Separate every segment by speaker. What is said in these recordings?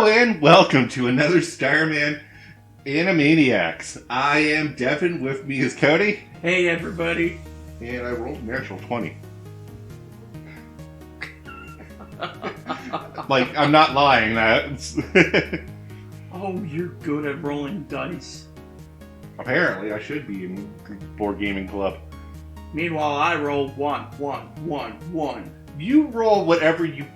Speaker 1: Hello and welcome to another Starmen Animeniacs. I am Devin, with me is Cody.
Speaker 2: Hey everybody.
Speaker 1: And I rolled a natural 20. Like, I'm not lying, that's...
Speaker 2: Oh, you're good at rolling dice.
Speaker 1: Apparently, I should be in Board Gaming Club.
Speaker 2: Meanwhile, I roll 1.
Speaker 1: You roll whatever you're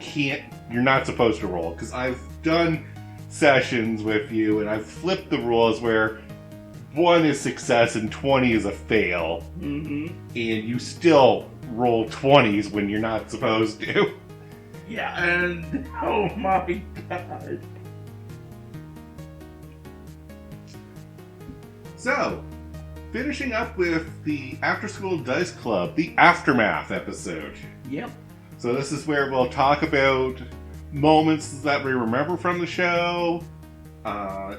Speaker 1: not supposed to roll, because I've done sessions with you and I've flipped the rules where 1 is success and 20 is a fail.
Speaker 2: Mm-hmm.
Speaker 1: And you still roll 20s when you're not supposed to.
Speaker 2: Yeah, and oh my god.
Speaker 1: So, finishing up with the After School Dice Club, the Aftermath episode.
Speaker 2: Yep.
Speaker 1: So this is where we'll talk about moments that we remember from the show.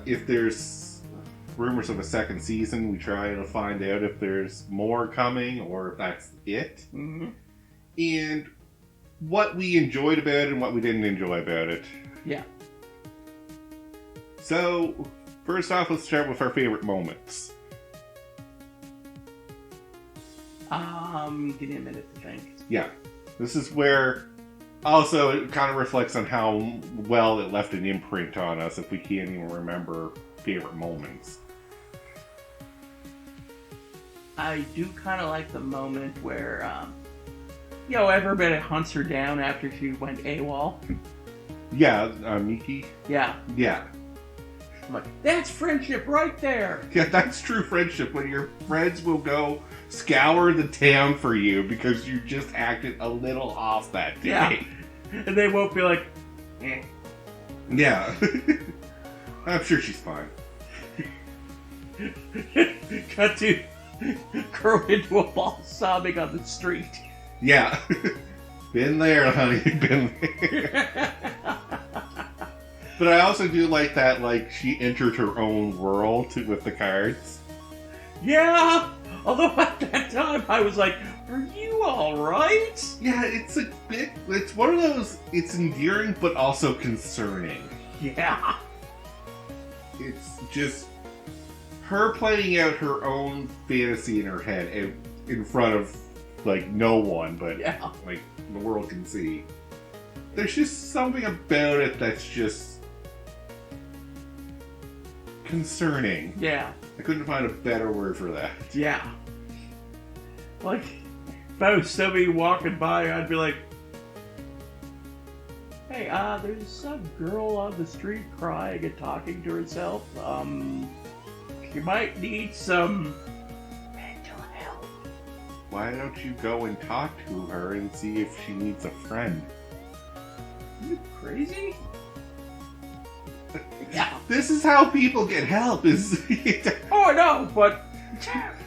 Speaker 1: If there's rumors of a second season, we try to find out if there's more coming or if that's it.
Speaker 2: Mm-hmm.
Speaker 1: And what we enjoyed about it and what we didn't enjoy about it.
Speaker 2: Yeah.
Speaker 1: So, first off, let's start with our favorite moments.
Speaker 2: Give me a minute to think.
Speaker 1: Yeah. This is where, also, it kind of reflects on how well it left an imprint on us if we can't even remember favorite moments.
Speaker 2: I do kind of like the moment where, everybody hunts her down after she went AWOL.
Speaker 1: Yeah, Miki?
Speaker 2: Yeah.
Speaker 1: Yeah.
Speaker 2: I'm like, that's friendship right there!
Speaker 1: Yeah, that's true friendship, when your friends will go scour the town for you because you just acted a little off that day.
Speaker 2: Yeah. And they won't be like, eh.
Speaker 1: Yeah. I'm sure she's fine.
Speaker 2: Cut to grow into a ball sobbing on the street.
Speaker 1: Yeah. Been there, honey. Been there. But I also do like that, like, she entered her own world with the cards.
Speaker 2: Yeah! Although at that time I was like, are you alright?
Speaker 1: Yeah, it's one of those, it's endearing but also concerning.
Speaker 2: Yeah.
Speaker 1: It's just her playing out her own fantasy in her head in front of, like, no one, but,
Speaker 2: yeah,
Speaker 1: like, the world can see. There's just something about it that's just concerning.
Speaker 2: Yeah.
Speaker 1: I couldn't find a better word for that.
Speaker 2: Yeah. Like, if I was somebody walking by, I'd be like, hey, there's some girl on the street crying and talking to herself. She might need some mental help.
Speaker 1: Why don't you go and talk to her and see if she needs a friend?
Speaker 2: Are you crazy? Yeah.
Speaker 1: This is how people get help, is...
Speaker 2: Oh, I know, but...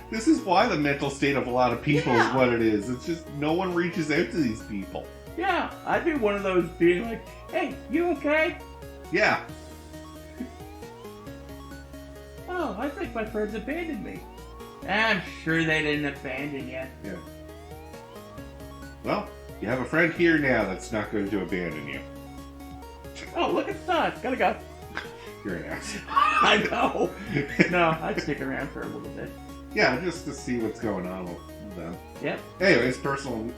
Speaker 1: This is why the mental state of a lot of people
Speaker 2: Yeah.
Speaker 1: is what it is. It's just no one reaches out to these people.
Speaker 2: Yeah, I'd be one of those being like, hey, you okay?
Speaker 1: Yeah.
Speaker 2: Oh, I think my friends abandoned me. I'm sure they didn't abandon you.
Speaker 1: Yeah. Well, you have a friend here now that's not going to abandon you.
Speaker 2: Oh, look at that. Gotta go.
Speaker 1: You're an ass.
Speaker 2: I know. No, I'd stick around for a little bit.
Speaker 1: Yeah, just to see what's going on with them.
Speaker 2: Yep.
Speaker 1: Anyways, personal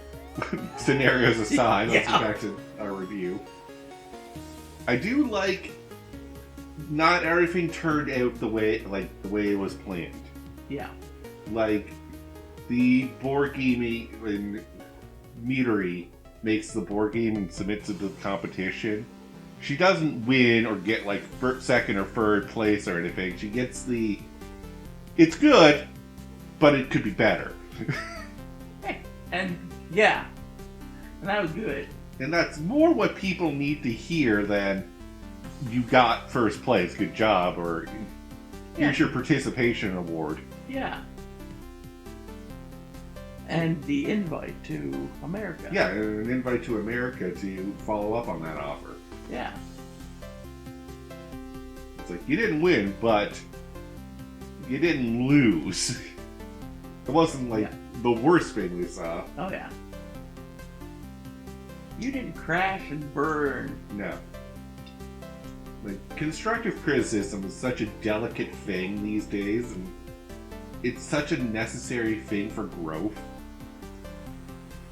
Speaker 1: scenarios aside, let's
Speaker 2: Yeah.
Speaker 1: get back to our review. I do like not everything turned out the way it was planned.
Speaker 2: Yeah.
Speaker 1: Like the board gaming when Meadery makes the board game and submits it to the competition. She doesn't win or get like second or third place or anything. She gets it's good, but it could be better.
Speaker 2: And yeah, and that was good.
Speaker 1: And that's more what people need to hear than you got first place, good job, or here's your participation award.
Speaker 2: Yeah. And the invite to America.
Speaker 1: Yeah, and an invite to America to follow up on that offer.
Speaker 2: Yeah.
Speaker 1: It's like, you didn't win, but you didn't lose. It wasn't like the worst thing we saw.
Speaker 2: Oh yeah. You didn't crash and burn.
Speaker 1: No. Like, constructive criticism is such a delicate thing these days, and it's such a necessary thing for growth.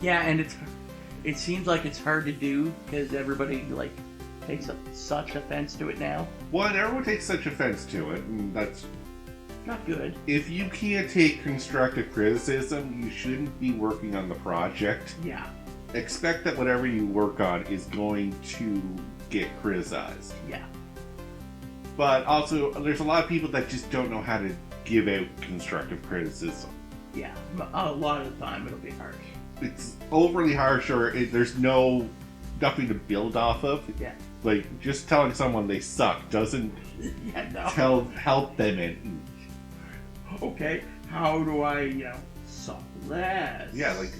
Speaker 2: Yeah, and it seems like it's hard to do because everybody takes such offense to it now.
Speaker 1: Well, and everyone takes such offense to it, and that's
Speaker 2: not good.
Speaker 1: If you can't take constructive criticism, you shouldn't be working on the project.
Speaker 2: Yeah.
Speaker 1: Expect that whatever you work on is going to get criticized.
Speaker 2: Yeah.
Speaker 1: But also, there's a lot of people that just don't know how to give out constructive criticism.
Speaker 2: Yeah, a lot of the time it'll be harsh.
Speaker 1: It's overly harsh, or there's nothing to build off of.
Speaker 2: Yeah.
Speaker 1: Like, just telling someone they suck doesn't help them in.
Speaker 2: Okay, how do I, suck less?
Speaker 1: Yeah, like,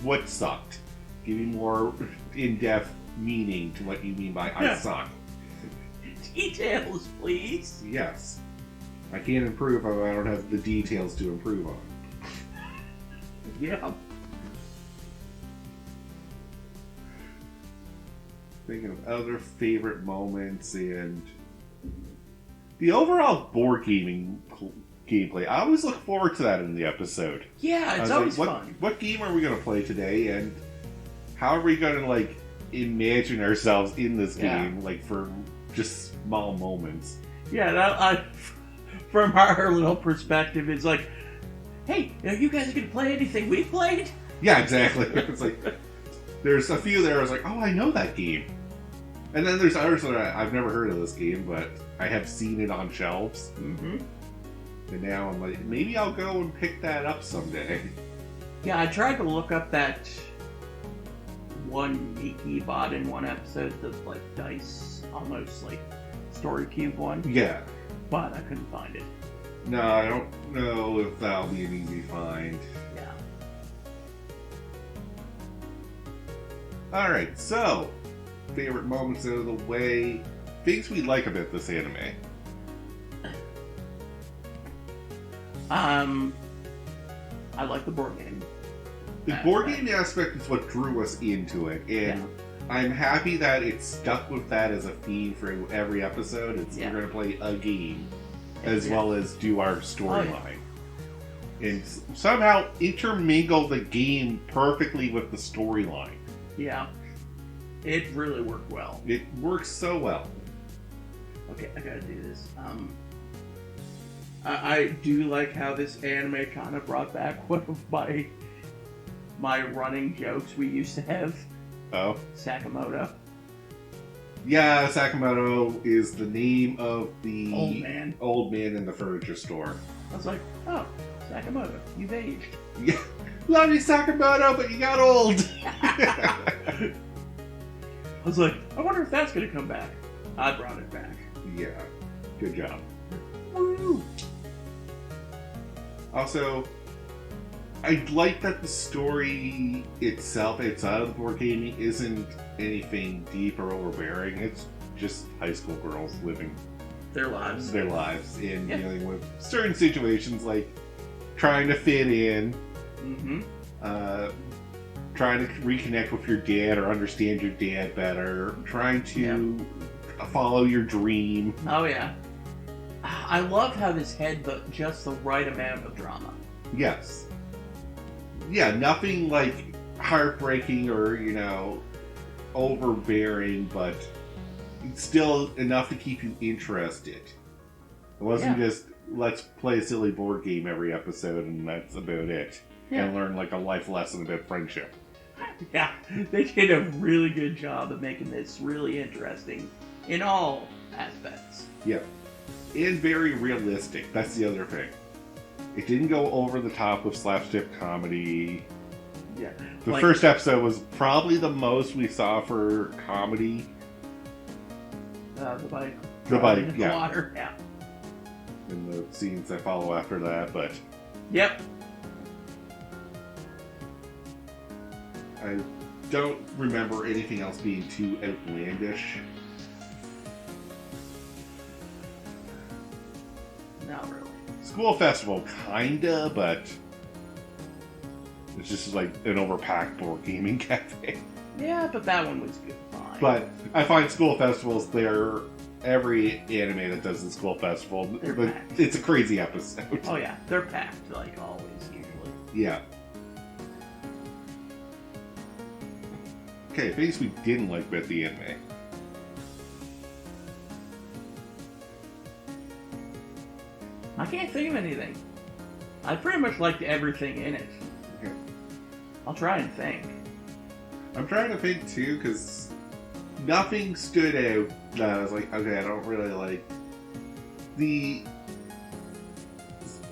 Speaker 1: what sucked? Give me more in-depth meaning to what you mean by I suck.
Speaker 2: Details, please.
Speaker 1: Yes. I can't improve if I don't have the details to improve on.
Speaker 2: Yeah.
Speaker 1: Thinking of other favorite moments and the overall board gameplay. I always look forward to that in the episode.
Speaker 2: Yeah, it's always fun.
Speaker 1: What game are we going to play today, and how are we going to imagine ourselves in this game, for just small moments?
Speaker 2: Yeah, from our little perspective, it's like, hey, you guys are going to play anything we've played?
Speaker 1: Yeah, exactly. It's like, there's a few there I was like, oh, I know that game. And then there's others that I've never heard of this game, but I have seen it on shelves.
Speaker 2: Mm-hmm.
Speaker 1: And now I'm like, maybe I'll go and pick that up someday.
Speaker 2: Yeah, I tried to look up that one he bought in one episode, the dice, almost story cube one.
Speaker 1: Yeah.
Speaker 2: But I couldn't find it.
Speaker 1: No, I don't know if that'll be an easy find.
Speaker 2: Yeah.
Speaker 1: Alright, so, favorite moments out of the way. Things we like about this anime.
Speaker 2: I like the board game.
Speaker 1: The board game aspect is what drew us into it, and I'm happy that it's stuck with that as a theme for every episode. We're going to play a game, as well as do our storyline. And somehow intermingle the game perfectly with the storyline.
Speaker 2: Yeah. It really worked well.
Speaker 1: It works so well.
Speaker 2: Okay, I gotta do this. I do like how this anime kind of brought back one of my running jokes we used to have.
Speaker 1: Oh?
Speaker 2: Sakamoto.
Speaker 1: Yeah, Sakamoto is the name of the
Speaker 2: old man
Speaker 1: in the furniture store.
Speaker 2: I was like, oh, Sakamoto, you've aged.
Speaker 1: Yeah, love you, Sakamoto, but you got old.
Speaker 2: I was like, I wonder if that's going to come back. I brought it back.
Speaker 1: Yeah, good job.
Speaker 2: Woo!
Speaker 1: Also, I like that the story itself, outside of the board gaming, isn't anything deep or overbearing. It's just high school girls living
Speaker 2: their lives
Speaker 1: and dealing with certain situations, like trying to fit in, trying to reconnect with your dad or understand your dad better, trying to follow your dream.
Speaker 2: Oh yeah. I love how this had just the right amount of drama.
Speaker 1: Yes. Yeah, nothing heartbreaking or, overbearing, but still enough to keep you interested. It wasn't just, let's play a silly board game every episode and that's about it. Yeah. And learn a life lesson about friendship.
Speaker 2: Yeah, they did a really good job of making this really interesting in all aspects.
Speaker 1: Yeah. And very realistic. That's the other thing. It didn't go over the top with slapstick comedy.
Speaker 2: Yeah.
Speaker 1: The first episode was probably the most we saw for comedy.
Speaker 2: The bike.
Speaker 1: The bike,
Speaker 2: in the water, yeah.
Speaker 1: And the scenes that follow after that, but...
Speaker 2: Yep.
Speaker 1: I don't remember anything else being too outlandish.
Speaker 2: Not really.
Speaker 1: School festival, kinda, but it's just an overpacked board gaming cafe.
Speaker 2: Yeah, but that one was good. Fine.
Speaker 1: But I find school festivals, they're every anime that does the school festival,
Speaker 2: They're
Speaker 1: but
Speaker 2: packed.
Speaker 1: it's a crazy episode.
Speaker 2: Oh yeah, they're packed like always usually.
Speaker 1: Yeah. Okay, things we didn't like about the anime.
Speaker 2: I can't think of anything. I pretty much liked everything in it.
Speaker 1: Okay.
Speaker 2: I'll try and think.
Speaker 1: I'm trying to think too, because nothing stood out that I was like, okay, I don't really like.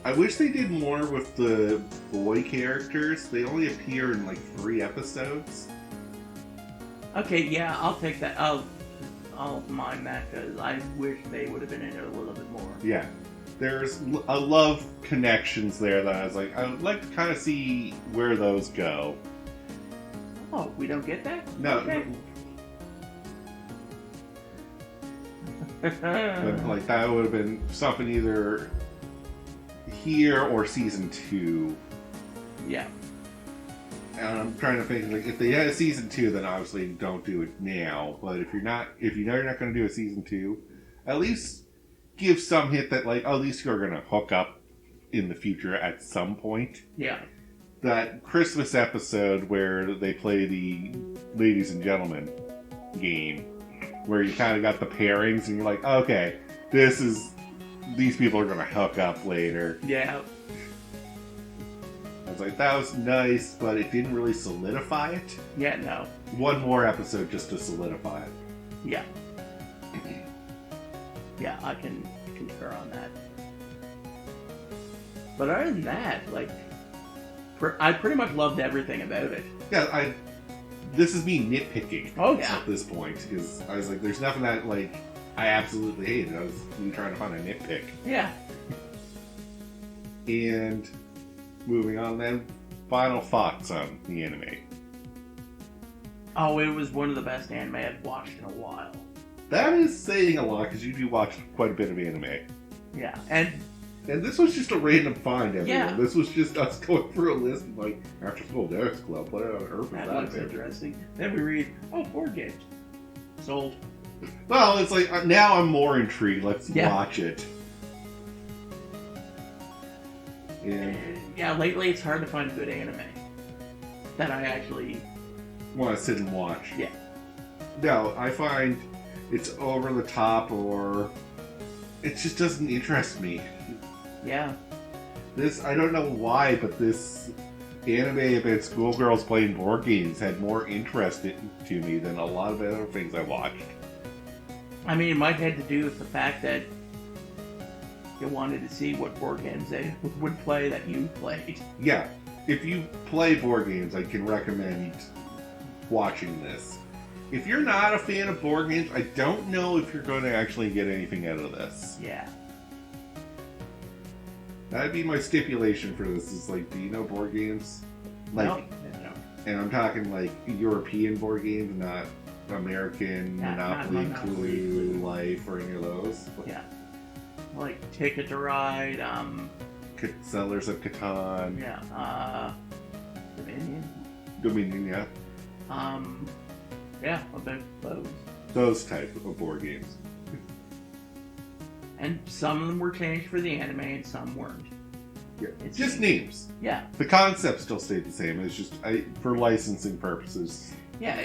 Speaker 1: I wish they did more with the boy characters. They only appear in like 3 episodes.
Speaker 2: Okay, yeah, I'll take that. I'll mind that because I wish they would have been in it a little bit more.
Speaker 1: Yeah. There's a love connections there that I was like, I would like to kind of see where those go.
Speaker 2: Oh, we don't get that?
Speaker 1: No,
Speaker 2: Okay.
Speaker 1: but like that would have been something either here or season 2.
Speaker 2: Yeah.
Speaker 1: And I'm trying to think, like, if they had a season 2, then obviously don't do it now. But if you know you're not going to do a season 2, at least give some hint that, like, oh, these two are going to hook up in the future at some point.
Speaker 2: Yeah.
Speaker 1: That Christmas episode where they play the Ladies and Gentlemen game, where you kind of got the pairings, and you're like, okay, these people are going to hook up later.
Speaker 2: Yeah.
Speaker 1: I was like, that was nice, but it didn't really solidify it.
Speaker 2: Yeah, no.
Speaker 1: One more episode just to solidify it.
Speaker 2: Yeah. Yeah, I can concur on that. But other than that, like, I pretty much loved everything about it.
Speaker 1: Yeah, this is me nitpicking.
Speaker 2: Oh, yeah.
Speaker 1: At this point, because I was like, there's nothing that, like, I absolutely hated. I was really trying to find a nitpick.
Speaker 2: Yeah.
Speaker 1: And moving on then, final thoughts on the anime.
Speaker 2: Oh, it was one of the best anime I've watched in a while.
Speaker 1: That is saying a lot, because you do watch quite a bit of anime.
Speaker 2: Yeah, and
Speaker 1: this was just a random find, everyone.
Speaker 2: Yeah.
Speaker 1: This was just us going through a list and like, After School Dance Club, what on earth is
Speaker 2: that
Speaker 1: that
Speaker 2: looks
Speaker 1: about?
Speaker 2: interesting. Then we read, oh, board games. Sold.
Speaker 1: Well, it's like, now I'm more intrigued. Let's
Speaker 2: Yeah.
Speaker 1: watch it. And
Speaker 2: Yeah, lately it's hard to find good anime that I actually...
Speaker 1: want to sit and watch.
Speaker 2: Yeah.
Speaker 1: No, I find it's over the top, or it just doesn't interest me.
Speaker 2: Yeah.
Speaker 1: I don't know why, but this anime about schoolgirls playing board games had more interest to me than a lot of other things I watched.
Speaker 2: I mean, it might have to do with the fact that you wanted to see what board games they would play that you played.
Speaker 1: Yeah, if you play board games, I can recommend watching this. If you're not a fan of board games, I don't know if you're going to actually get anything out of this.
Speaker 2: Yeah.
Speaker 1: That'd be my stipulation for this, is like, do you know board games? Like,
Speaker 2: No.
Speaker 1: and I'm talking like European board games, not American,
Speaker 2: Not
Speaker 1: Monopoly,
Speaker 2: Monopoly,
Speaker 1: Clue,
Speaker 2: Clue.
Speaker 1: Life, or any of those.
Speaker 2: Yeah. Like Ticket to Ride,
Speaker 1: Settlers of Catan,
Speaker 2: yeah,
Speaker 1: Dominion, yeah.
Speaker 2: Yeah, a bit those.
Speaker 1: Those type of board games.
Speaker 2: And some of them were changed for the anime and some weren't.
Speaker 1: Yeah.
Speaker 2: It's
Speaker 1: Just
Speaker 2: neat.
Speaker 1: names.
Speaker 2: Yeah.
Speaker 1: The concept still stayed the same. It's just for licensing purposes.
Speaker 2: Yeah,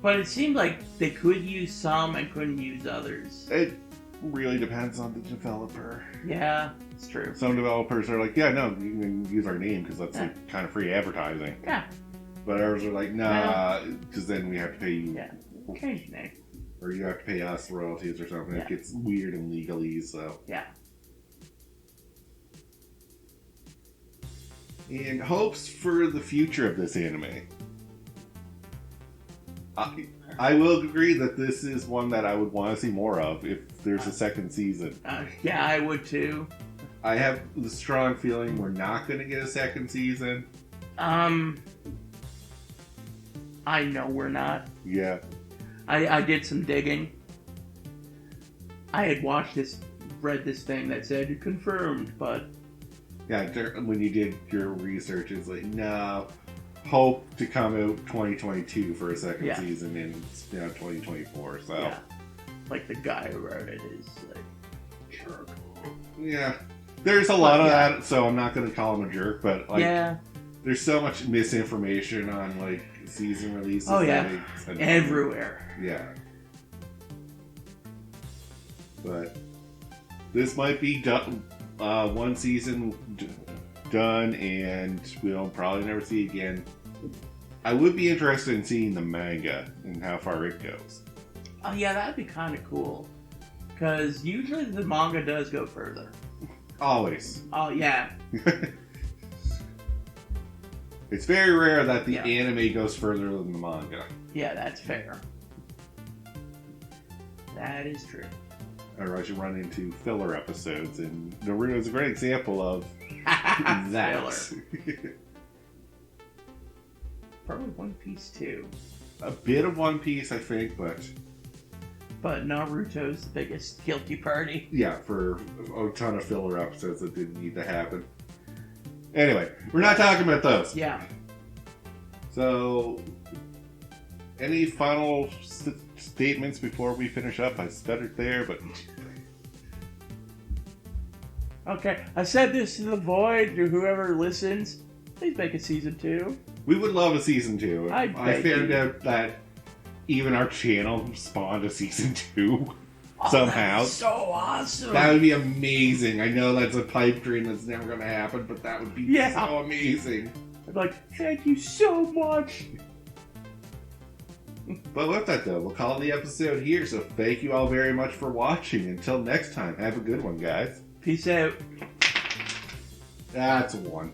Speaker 2: but it seemed like they could use some and couldn't use others.
Speaker 1: It really depends on the developer.
Speaker 2: Yeah, it's true.
Speaker 1: Some developers are like, yeah, no, you can use our name because that's like kind of free advertising.
Speaker 2: Yeah.
Speaker 1: But others are like, nah, because then we have to pay you.
Speaker 2: Yeah. Change the name.
Speaker 1: Or you have to pay us royalties or something.
Speaker 2: Yeah.
Speaker 1: It gets weird in legalese, so.
Speaker 2: Yeah.
Speaker 1: And hopes for the future of this anime. I will agree that this is one that I would want to see more of if there's a second season.
Speaker 2: Yeah, I would too.
Speaker 1: I have the strong feeling we're not going to get a second season.
Speaker 2: I know we're not.
Speaker 1: Yeah.
Speaker 2: I did some digging. I had read this thing that said confirmed, but
Speaker 1: Yeah, when you did your research, it's like, no, hope to come out 2022 for a second
Speaker 2: Yeah.
Speaker 1: season in 2024, so.
Speaker 2: yeah. like the guy who wrote it is like jerk.
Speaker 1: Yeah. There's a lot of that, so I'm not going to call him a jerk, but like, there's so much misinformation on like season releases.
Speaker 2: Oh yeah, everywhere.
Speaker 1: Yeah. But this might be done, one season done, and we'll probably never see it again. I would be interested in seeing the manga and how far it goes.
Speaker 2: Oh yeah, that'd be kind of cool. Because usually the manga does go further.
Speaker 1: Always.
Speaker 2: Oh yeah.
Speaker 1: It's very rare that the anime goes further than the manga.
Speaker 2: Yeah, that's fair. That is true.
Speaker 1: Otherwise, you run into filler episodes, and Naruto is a great example of that.
Speaker 2: Filler. Probably One Piece too.
Speaker 1: A bit of One Piece, I think, but
Speaker 2: Naruto's the biggest guilty party.
Speaker 1: Yeah, for a ton of filler episodes that didn't need to happen. Anyway, we're not talking about those.
Speaker 2: Yeah.
Speaker 1: So, any final statements before we finish up? I stuttered there, but...
Speaker 2: Okay, I said this to the void, to whoever listens. Please make a season 2.
Speaker 1: We would love a season 2.
Speaker 2: I
Speaker 1: found out that even our channel spawned a season 2 somehow.
Speaker 2: That's so awesome.
Speaker 1: That would be amazing. I know that's a pipe dream that's never going to happen, but that would be so amazing.
Speaker 2: I'd be like, thank you so much.
Speaker 1: But with that, though, we'll call the episode here. So thank you all very much for watching. Until next time, have a good one, guys.
Speaker 2: Peace out.
Speaker 1: That's one.